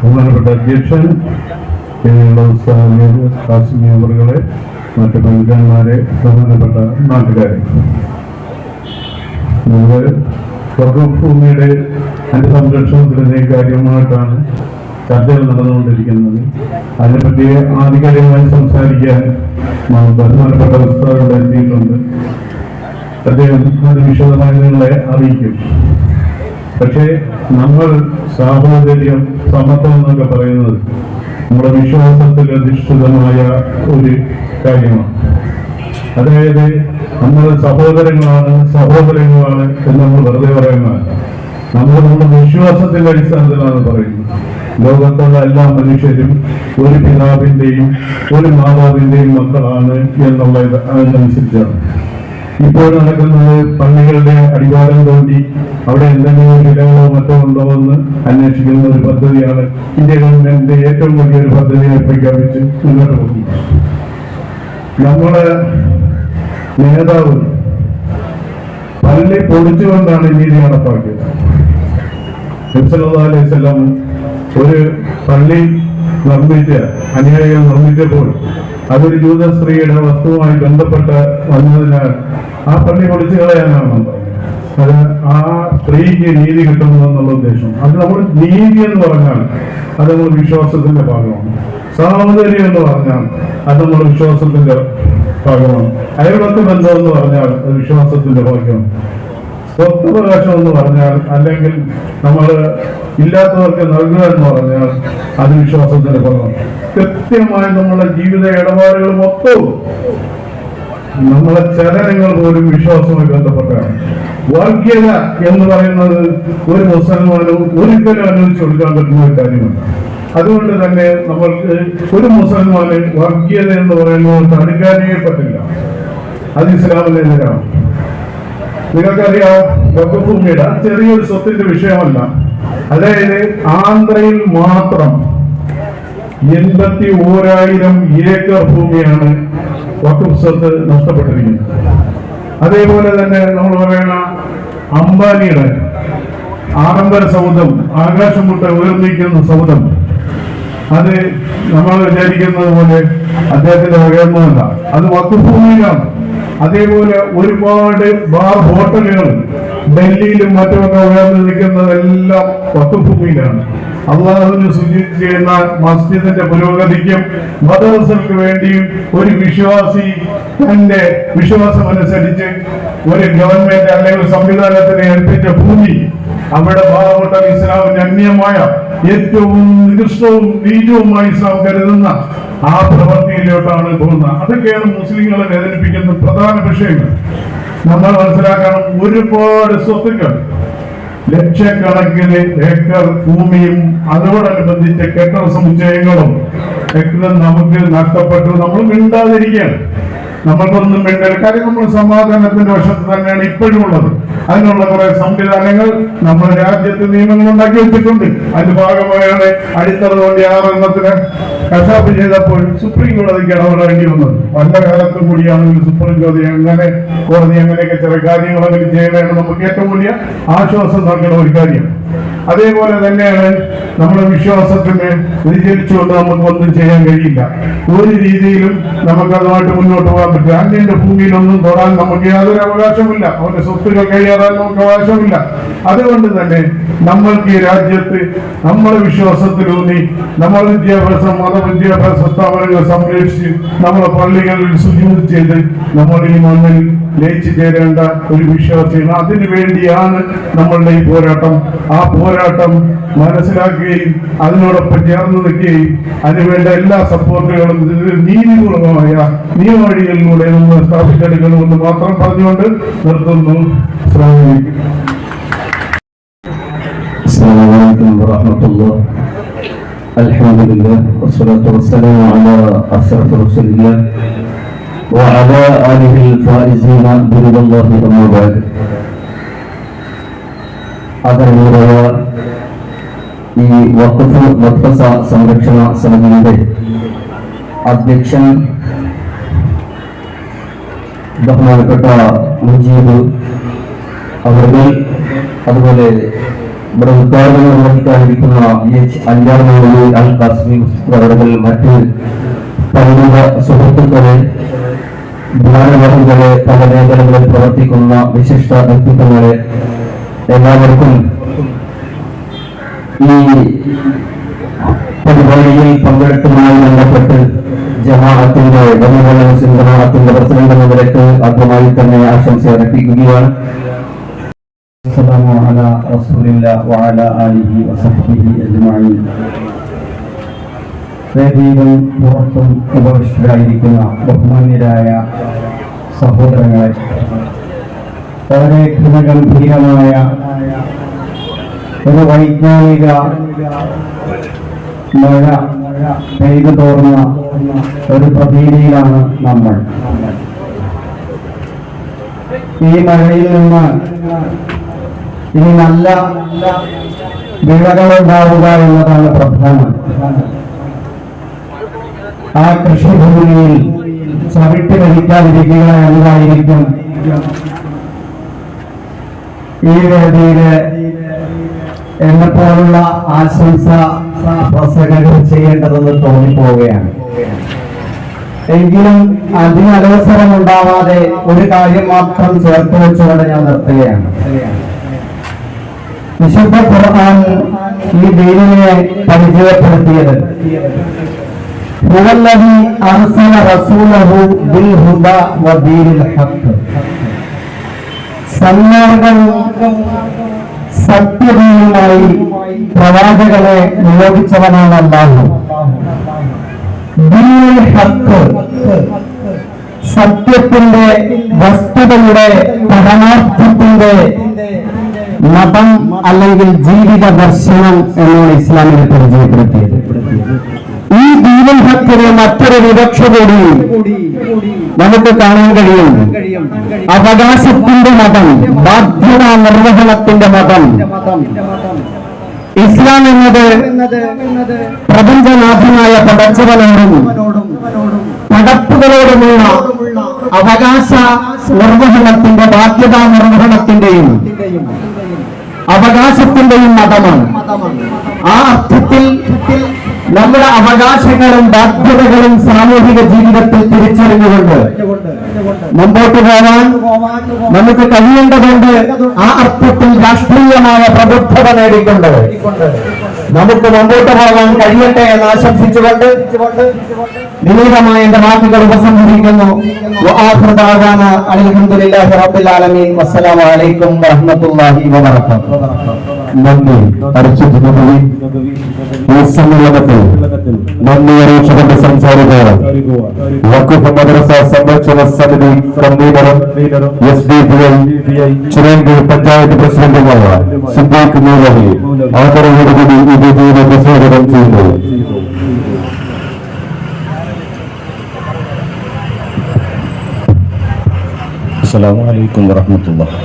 ബഹുമാനപ്പെട്ട അധ്യക്ഷൻ, കാസിമി അവറുകളെ, മറ്റ് പണ്ഡിതന്മാരെ, ബഹുമാനപ്പെട്ട നാട്ടുകാരെ, നമ്മൾ വഖഫ് ഭൂമിയുടെ സംരക്ഷണത്തിന്റെ കാര്യമായിട്ടാണ് ചർച്ചകൾ നടന്നുകൊണ്ടിരിക്കുന്നത്. അതിനെപ്പറ്റി ആധികാരികമായി സംസാരിക്കാൻ ബഹുമാനപ്പെട്ട ഉസ്താദ് എത്തിയിട്ടുണ്ട്. അദ്ദേഹം അത് വിശദമായി നിങ്ങളെ അറിയിക്കും. പക്ഷേ നമ്മൾ സാഹോദര്യം, സമത്വം എന്നൊക്കെ പറയുന്നത് നമ്മുടെ വിശ്വാസത്തിൽ അധിഷ്ഠിതമായ ഒരു കാര്യമാണ്. അതായത് നമ്മൾ സഹോദരങ്ങളാണ് എന്ന് നമ്മൾ വെറുതെ പറയുന്നതാണ്. നമ്മുടെ വിശ്വാസത്തിന്റെ അടിസ്ഥാനത്തിലാണ് പറയുന്നത്. ലോകത്തുള്ള എല്ലാ മനുഷ്യരും ഒരു പിതാവിന്റെയും ഒരു മാതാവിന്റെയും മക്കളാണ് എന്നുള്ളത് അതിനനുസരിച്ചാണ്. ഇപ്പോൾ നടക്കുന്നത് പള്ളികളുടെ അടിവാരം തോണ്ടി അവിടെ എന്തെങ്കിലും വിലകളോ മറ്റോ ഉണ്ടോ എന്ന് അന്വേഷിക്കുന്ന ഒരു പദ്ധതിയാണ് ഇന്ത്യ ഗവൺമെന്റിന്റെ ഏറ്റവും വലിയൊരു പദ്ധതിയെ പ്രഖ്യാപിച്ച് മുന്നോട്ട് പോകുന്നത്. നമ്മുടെ നേതാവ് പള്ളി പൊളിച്ചുകൊണ്ടാണ് നീതി നടപ്പാക്കിയത്. നബി സല്ലല്ലാഹു അലൈഹി വസല്ലം ഒരു പള്ളി അനുയായികൾ നിർമ്മിച്ചപ്പോൾ അതൊരു ജൂത സ്ത്രീയുടെ വസ്തുവുമായി ബന്ധപ്പെട്ട് വന്നതിനാൽ ആ പള്ളി പൊളിച്ചു കളയാനാണ് പറഞ്ഞത്. അത് ആ സ്ത്രീക്ക് നീതി കിട്ടുന്നു എന്നുള്ള ഉദ്ദേശം. അത് നമ്മൾ നീതി എന്ന് പറഞ്ഞാൽ അത് നമ്മൾ വിശ്വാസത്തിന്റെ ഭാഗമാണ്. സാഹോദര്യം എന്ന് പറഞ്ഞാൽ അത് നമ്മൾ വിശ്വാസത്തിന്റെ ഭാഗമാണ്. അയൽപക്ക ബന്ധം എന്ന് പറഞ്ഞാൽ അത് വിശ്വാസത്തിന്റെ ഭാഗമാണ്. സ്വത്തവകാശം എന്ന് പറഞ്ഞാൽ, അല്ലെങ്കിൽ നമ്മൾ ഇല്ലാത്തവർക്ക് നൽകുക എന്ന് പറഞ്ഞാൽ അത് വിശ്വാസത്തിന്റെ ഭാഗമാണ്. കൃത്യമായി നമ്മുടെ ജീവിത ഇടപാടുകൾ മൊത്തവും നമ്മളെ ചലനങ്ങൾ പോലും വിശ്വാസവുമായി ബന്ധപ്പെട്ടാണ്. വർഗീയത എന്ന് പറയുന്നത് ഒരു മുസൽമാനും ഒരിക്കലും അനുവദിച്ചു കൊടുക്കാൻ പറ്റുന്ന ഒരു കാര്യമല്ല. അതുകൊണ്ട് തന്നെ നമ്മൾക്ക് ഒരു മുസൽമാന് വർഗീയത എന്ന് പറയുന്നത് തടുക്കാനേ പറ്റില്ല. അത് ഇസ്ലാമിനെതിരാണ്. നിങ്ങൾക്കറിയാം, വഖഫ് ഭൂമിയുടെ ചെറിയൊരു സ്വത്തിന്റെ വിഷയമല്ല. അതായത് ആന്ധ്രയിൽ മാത്രം 81,000 ഏക്കർ ഭൂമിയാണ് വഖഫ് സ്വത്ത് നഷ്ടപ്പെട്ടിരിക്കുന്നത്. അതേപോലെ തന്നെ നമ്മൾ പറയുന്ന അംബാനിയുടെ ആഡംബര സൗധം, ആകാശം മുട്ട ഉയർന്നിരിക്കുന്ന സൗധം, അത് നമ്മൾ വിചാരിക്കുന്നത് പോലെ അദ്ദേഹത്തിന്റെ വകയൊന്നുമല്ല, അത് വഖഫ് ഭൂമിയിലാണ്. അതേപോലെ ഒരുപാട് ബാർ ഹോട്ടലുകൾ ഡൽഹിയിലും മറ്റുമൊക്കെ ഉയർന്നു നിൽക്കുന്നതെല്ലാം വഖഫ് ഭൂമിയിലാണ്. അള്ളാഹുവിന് സുജൂദ് ചെയ്യുന്ന മസ്ജിദിന്റെ പുരോഗതിക്കും മദ്രസകൾക്ക് വേണ്ടിയും ഒരു വിശ്വാസി തന്റെ വിശ്വാസമനുസരിച്ച് ഒരു ഗവൺമെന്റ് അല്ലെങ്കിൽ സംവിധാനത്തിനെ ഏൽപ്പിച്ച ഭൂമി, അവിടെ പാവപ്പെട്ട ഇസ്ലാമിന് അന്യമായ ഏറ്റവും നികൃഷ്ടവും നീചവുമായി ഇസ്ലാം കരുതുന്ന ആ പ്രവൃത്തിയിലോട്ടാണ് പോകുന്നത്. അതൊക്കെയാണ് മുസ്ലിങ്ങളെ വേദനിപ്പിക്കുന്ന പ്രധാന വിഷയങ്ങൾ. നമ്മൾ മനസ്സിലാക്കണം, ഒരുപാട് സ്വത്തുക്കൾ, ലക്ഷക്കണക്കിന് ഏക്കർ ഭൂമിയും അതോടനുബന്ധിച്ച കെട്ടിട സമുച്ചയങ്ങളും ഒക്കെ നമുക്ക് നഷ്ടപ്പെട്ടു. നമ്മൾ മിണ്ടാതിരിക്കുകയാണ്, നമ്മൾക്കൊന്നും വേണ്ട കാര്യം. നമ്മൾ സമാധാനത്തിന്റെ വശത്ത് തന്നെയാണ് ഇപ്പോഴും ഉള്ളത്. അതിനുള്ള കുറെ സംവിധാനങ്ങൾ നമ്മുടെ രാജ്യത്ത് നിയമങ്ങൾ ഉണ്ടാക്കി വെച്ചിട്ടുണ്ട്. അതിന്റെ ഭാഗമായാണ് അടിത്തറ കൊണ്ട് 6 എണ്ണത്തിന് കശാപ്പ് ചെയ്തപ്പോൾ സുപ്രീം കോടതിക്ക് ഇടപെടേണ്ടി വന്നത്. പല കാലത്തും കൂടിയാണെങ്കിൽ സുപ്രീം കോടതി അങ്ങനെയൊക്കെ ചില കാര്യങ്ങളെങ്കിലും ചെയ്യണതാണ് നമുക്ക് ഏറ്റവും വലിയ ആശ്വാസം നൽകുന്ന ഒരു കാര്യം. അതേപോലെ തന്നെയാണ് നമ്മുടെ വിശ്വാസത്തിന് വ്യതിചലിച്ചുകൊണ്ട് നമുക്കൊന്നും ചെയ്യാൻ കഴിയില്ല. ഒരു രീതിയിലും നമുക്കതുമായിട്ട് മുന്നോട്ട് പോകാൻ പറ്റില്ല. അന്യന്റെ ഭൂമിയിലൊന്നും തൊടാൻ നമുക്ക് യാതൊരു അവകാശമില്ല. അവന്റെ സ്വത്തുക്കൾ കൈയാറാൻ നമുക്ക് അവകാശമില്ല. അതുകൊണ്ട് തന്നെ നമ്മൾക്ക് ഈ രാജ്യത്ത് നമ്മുടെ വിശ്വാസത്തിലൂന്നി നമ്മുടെ വിദ്യാഭ്യാസം, മതവിദ്യാഭ്യാസ സ്ഥാപനങ്ങൾ സംരക്ഷിച്ച് നമ്മുടെ പള്ളികളിൽ സുജൂദ് ചെയ്ത് നമ്മൾ ഈ മണ്ണിൽ ലയിച്ചു ചേരേണ്ട ഒരു വിശ്വാസിയാണ്. അതിനു വേണ്ടിയാണ് നമ്മളുടെ ഈ പോരാട്ടം. ആ പോരാട്ടം മനസ്സിലാക്കുകയും അതിനോടൊപ്പം ചേർന്ന് നിൽക്കുകയും അതിനുവേണ്ട എല്ലാ സപ്പോർട്ടുകളും നീതിപൂർവമായ നിയമവഴികളിലൂടെ നമ്മൾ സ്ഥാപിച്ചെടുക്കണമെന്ന് മാത്രം പറഞ്ഞുകൊണ്ട് നിർത്തുന്നു. السلام عليكم ورحمة الله. الحمد لله والصلاة والسلام على أشرف رسول الله وعلى آله الفائزين برضا الله أما بعد. ആദരണീയരായ ഈ വഖഫ് മദ്രസ സംരക്ഷണ സമിതിയുടെ അധ്യക്ഷൻ ബഹുമാനപ്പെട്ട മുജീബ് അവர்கள், അതുപോലെ ഇവിടെ ഉദ്ഘാടനം നിർവഹിക്കാനിരിക്കുന്ന അഞ്ചാമത് അൽ കാസ്മി അവர்கள், മറ്റ് പരിമിത സുഹൃത്തുക്കളെ, ഭാരവാഹികളെ, പല മേഖലകളിൽ പ്രവർത്തിക്കുന്ന വിശിഷ്ട വ്യക്തിത്വങ്ങളെ, എല്ലാവർക്കും ഈ പരിപാടിയിൽ പങ്കെടുക്കുന്നതുമായി ബന്ധപ്പെട്ട് ജമാഅത്തിന്റെ മുസ്ലിം ജമാഅത്തിന്റെ പ്രസിഡന്റ് എന്ന നിലയ്ക്ക് ആദ്യമായി തന്നെ ആശംസ അർപ്പിക്കുകയാണ്. വേദിയിലും പുറത്തും ഉപവിഷ്ടരായിരിക്കുന്ന ബഹുമാന്യരായ സഹോദരങ്ങളെ, വളരെ ഗംഭീരമായ ഒരു വൈജ്ഞാനിക മഴ പെയ്തു തോർന്ന ഒരു പ്രതീതിയിലാണ് നമ്മൾ. ഈ മഴയിൽ നിന്ന് ഇനി നല്ല വിളകളുണ്ടാവുക എന്നതാണ് പ്രധാനം. ആ കൃഷിഭൂമിയിൽ ചവിട്ടി വഹിക്കാതിരിക്കുക എന്നതായിരിക്കും ഈ വേദിയില് എന്നെപ്പോലുള്ള ആശംസ പ്രസംഗങ്ങൾ ചെയ്യേണ്ടതെന്ന് തോന്നിപ്പോവുകയാണ്. എങ്കിലും അതിനവസരം ഉണ്ടാവാതെ ഒരു കാര്യം മാത്രം ചേർത്ത് വെച്ചുകൊണ്ട് ഞാൻ നിർത്തുകയാണ്. വിശുദ്ധ ഖുർആൻ ഈ ദീനിനെ പരിചയപ്പെടുത്തിയത് ഹുവല്ലദീ അർസല റസൂലഹു ബിൽ ഹുദാ വദീനിൽ ഹഖ്, സന്മാർഗ്ഗവും സത്യദീനുമായി പ്രവാചകനെ നിയോഗിച്ചവനാണ് അല്ലാഹു. ദീനുൽ ഹഖ്, സത്യത്തിന്റെ വസ്തുതയുടെ പരമാർത്ഥത്തിന്റെ മതം അല്ലെങ്കിൽ ജീവിത ദർശനം എന്നാണ് ഇസ്ലാമിനെ പരിചയപ്പെടുത്തിയത്. ഈ ദീനുൽ ഹഖിന് മറ്റൊരു വിവക്ഷ കൂടി നമുക്ക് കാണാൻ കഴിയും. അവകാശത്തിന്റെ മതം, ബാധ്യതാ നിർവഹണത്തിന്റെ മതം. ഇസ്ലാം എന്നത് പ്രപഞ്ചനാഥനായ പടച്ചവനോടും പടപ്പുകളോടുമുള്ള അവകാശ നിർവഹണത്തിന്റെ, ബാധ്യതാ നിർവഹണത്തിന്റെയും അവകാശത്തിന്റെയും മതമാണ്. ആ അർത്ഥത്തിൽ നമ്മുടെ അവകാശങ്ങളും ബാധ്യതകളും സാമൂഹിക ജീവിതത്തിൽ തിരിച്ചറിഞ്ഞുകൊണ്ട് മുമ്പോട്ട് പോകാൻ നമുക്ക് കഴിയേണ്ടതുണ്ട്. ആ അർത്ഥത്തിൽ രാഷ്ട്രീയമായ പ്രബുദ്ധത നേടിക്കൊണ്ട് നമുക്ക് മുമ്പോട്ട് പോകാൻ കഴിയട്ടെ എന്ന് ആശംസിച്ചുകൊണ്ട് വിനീതമായ എന്റെ വാക്കുകൾ ഉപസംഹരിക്കുന്നു. അൽഹംദുലില്ലാഹി റബ്ബിൽ ആലമീൻ. വസ്സലാമു അലൈക്കും വറഹ്മത്തുള്ളാഹി വബറകാതുഹു. നന്ദി അറിയിച്ചിട്ടുള്ളത് ഈ സമ്മേളനത്തിൽ നന്ദി അറിയിച്ചുകൊണ്ട് സംസാരിക്കുക വഖഫ് മദ്രസ സംരക്ഷണ സമിതി കൺവീനറും SDPI ചിറയൻകീഴ് പഞ്ചായത്ത് പ്രസിഡന്റുമായ സിദ്ദീഖ് മൗലവി ആദരവോടുകൂടി ഈ വേദിയിലേക്ക് സ്വാഗതം ചെയ്യുന്നു. അസ്സലാമു അലൈക്കും വറഹ്മത്തുള്ളാഹി.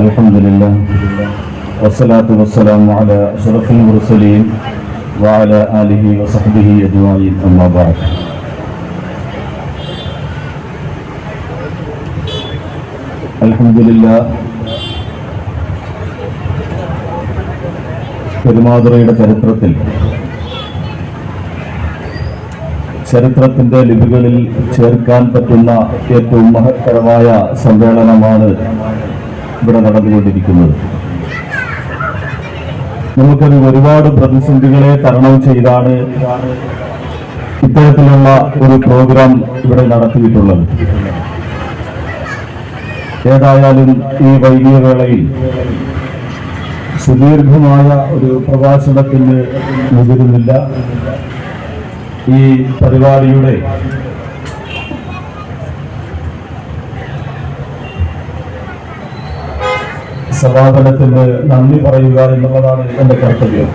അൽഹംദുലില്ലാഹ് വസ്സലാത്തു വസ്സലാമു അലാ അഷ്റഫിൽ മുർസലീൻ വഅലാ ആലിഹി വസഹ്ബിഹി അജ്മഈൻ. അമ്മാ ബഅദ്. അൽഹംദുലില്ലാഹ് പെരുമാതുറയുടെ ചരിത്രത്തിന്റെ ലിപികളിൽ ചേർക്കാൻ പറ്റുന്ന ഏറ്റവും മഹത്തരമായ സമ്മേളനമാണ് ഇവിടെ നടന്നുകൊണ്ടിരിക്കുന്നത്. നമുക്കത് ഒരുപാട് പ്രതിസന്ധികളെ തരണം ചെയ്താണ് ഇത്തരത്തിലുള്ള ഒരു പ്രോഗ്രാം ഇവിടെ നടത്തിയിട്ടുള്ളത്. ഏതായാലും ഈ വൈകിയ വേളയിൽ സുദീർഘമായ ഒരു പ്രഭാഷണത്തിന് മുതിരുന്നില്ല. ഈ പരിപാടിയുടെ സമാപനത്തിന് നന്ദി പറയുക എന്നുള്ളതാണ് എന്റെ കർത്തവ്യം.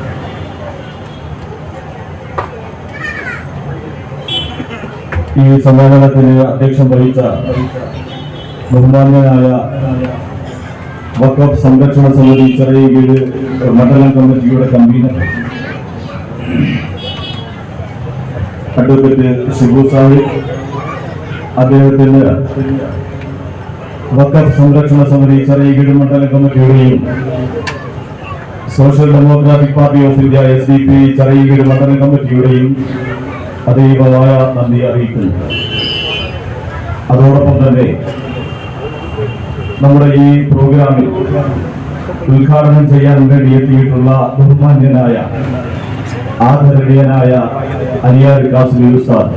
ഈ സമ്മേളനത്തിന് അധ്യക്ഷം വഹിച്ച ബഹുമാന്യനായ വഖഫ് സംരക്ഷണ സമിതി ചിറയൻകീഴ് മണ്ഡലം കമ്മിറ്റിയുടെ കൺവീനർ അഡ്വക്കേറ്റ് ഷിബു സാഹിബ്, അദ്ദേഹത്തിന് വഖഫ് സംരക്ഷണ സമിതി ചിറയൻകീഴ് മണ്ഡലം കമ്മിറ്റിയുടെയും Social democratic party of India SDP Chirayinkeezhu മണ്ഡലം കമ്മിറ്റിയുടെയും അതീവമായ നന്ദി അറിയിക്കുന്നു. അതോടൊപ്പം തന്നെ നമ്മുടെ ഈ പ്രോഗ്രാമിൽ ഉദ്ഘാടനം ചെയ്യാൻ വേണ്ടി എത്തിയിട്ടുള്ള ബഹുമാന്യനായ ആദരണീയനായ അലിയാർ കാസിമി ഉസ്താദ്,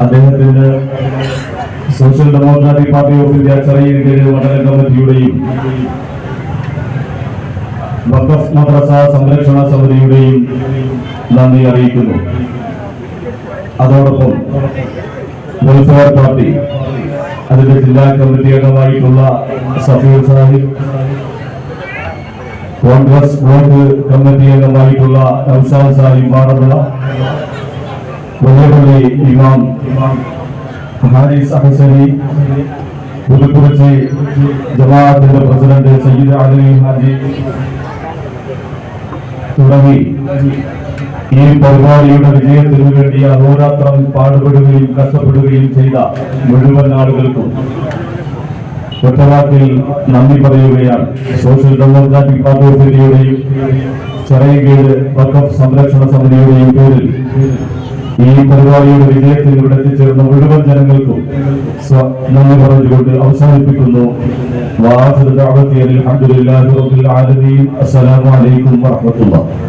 അദ്ദേഹത്തിന് social democratic party of India Chirayinkeezhu മണ്ഡലം കമ്മിറ്റിയുടെയും വഖഫ് മദ്രസ സംരക്ഷണ സമിതിയുടെയും നന്ദി അറിയിക്കുന്നു. അതോടൊപ്പം വെൽഫെയർ പാർട്ടി അതിന്റെ ജില്ലാ കമ്മിറ്റി അംഗമായിട്ടുള്ള Safeer Sahib, Congress block committee അംഗമായിട്ടുള്ള നൗഷാദ് സാഹിബ് മാടമുള്ള, വലിയപള്ളി ഇമാം ഹാരിസ് അഹസനി, പുതുക്കുറിച്ചി ജമാഅത്തിന്റെ പ്രസിഡന്റ് സയ്യിദ് അലി ഹാജി തുടങ്ങി ഈ പരിപാടിയുടെ വിജയത്തിനു വേണ്ടി അഹോരാത്രം പാടുപെടുകയും കഷ്ടപ്പെടുകയും ചെയ്ത മുഴുവൻ ആളുകൾക്കും ഒറ്റവാക്കിൽ നന്ദി പറയുകയാണ്. സോഷ്യൽ ഡെമോക്രാറ്റിക് പാർട്ടി ഓഫ് ഇന്ത്യയുടെയും ചിറയൻകീഴ് വഖഫ് സംരക്ഷണ സമിതിയുടെയും പേരിൽ ഈ പരിപാടിയുടെ വിജയത്തിൽ ഇവിടെ എത്തിച്ചേർന്ന മുഴുവൻ ജനങ്ങൾക്കും നന്ദി പറഞ്ഞുകൊണ്ട് അവസാനിപ്പിക്കുന്നു. അസ്സലാമു അലൈക്കും വറഹ്മത്തുള്ളാഹി.